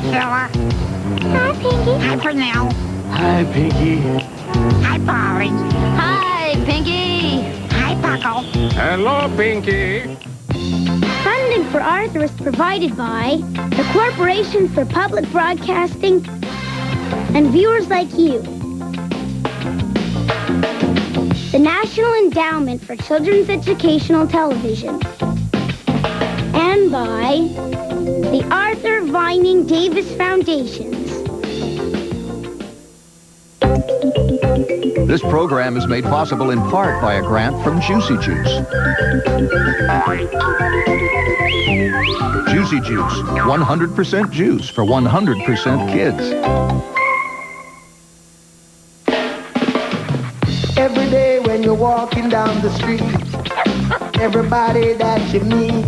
Priscilla. Hi, Pinky. Hi, Pernell. Hi, Pinky. Hi, Polly. Hi, Pinky. Hi, Puckle. Hello, Pinky. Funding for Arthur is provided by the Corporation for Public Broadcasting and viewers like you. The National Endowment for Children's Educational Television. And by the Arthur Vining Davis Foundations. This program is made possible in part by a grant from Juicy Juice. Juicy Juice, 100% juice for 100% kids. Every day when you're walking down the street, everybody that you meet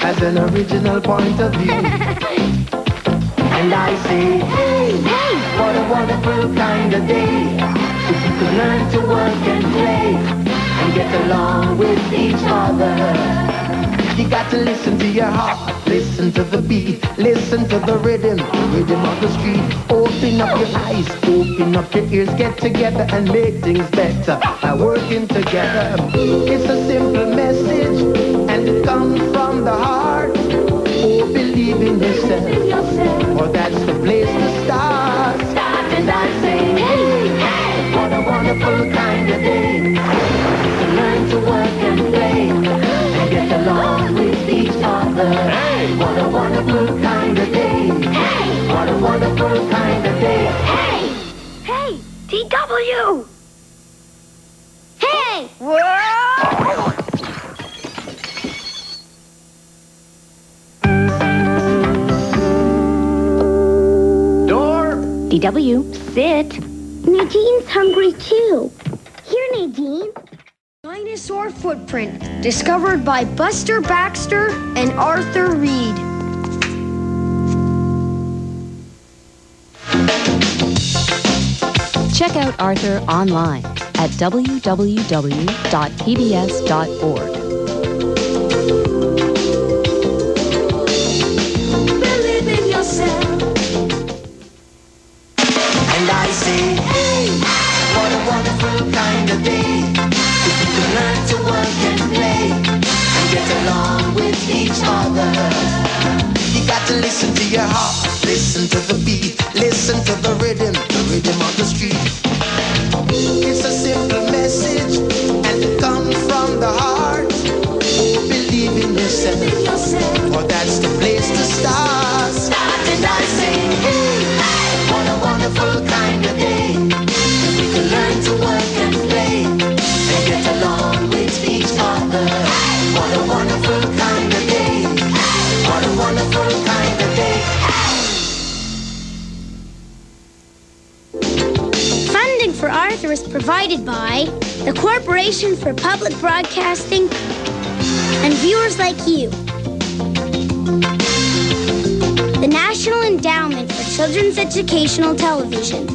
has an original point of view. And I say, hey, hey, what a wonderful kind of day. If you could learn to work and play and get along with each other. You got to listen to your heart, listen to the beat, listen to the rhythm of the street. Open up your eyes, open up your ears, get together and make things better by working together. It's a simple message and it comes from the heart. Oh, believe in yourself, for that's the place to start. And I say, hey, hey, what a wonderful kind of day. To learn to work and play and get along with each other. Hey, what a wonderful kind of day. Hey, what a wonderful kind of day. Hey! Hey! TW! Hey! Whoa! Door. DW, sit. Nadine's hungry too. Here, Nadine. Dinosaur footprint discovered by Buster Baxter and Arthur Reed. Check out Arthur online at www.pbs.org. Believe in yourself. And I say, hey, what a wonderful kind of day. If you can learn to work and play and get along with each other. You got to listen to your heart, listen to the beat, listen to the rhythm of the street. It's a simple message and it comes from the heart. Oh, believe in yourself, for that's the place to start. And I say, hey, what a wonderful kind of day. If we can learn to work and play and get along with each other. What a wonderful kind of day. What a wonderful kind of day. Funding for Arthur is provided by the Corporation for Public Broadcasting and viewers like you. The National Endowment for Children's Educational Television.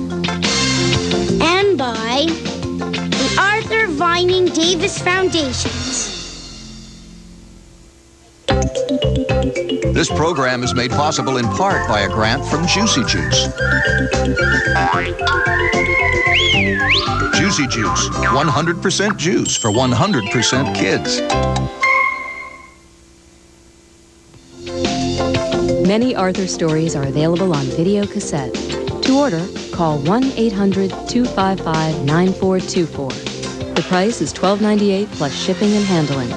And by the Arthur Vining Davis Foundations. This program is made possible in part by a grant from Juicy Juice. Juicy Juice, 100% juice for 100% kids. Many Arthur stories are available on video cassette. To order, call 1-800-255-9424. The price is $12.98 plus shipping and handling.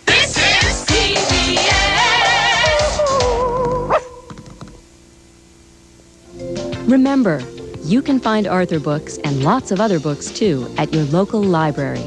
This is TBS. Remember, you can find Arthur books and lots of other books too at your local library.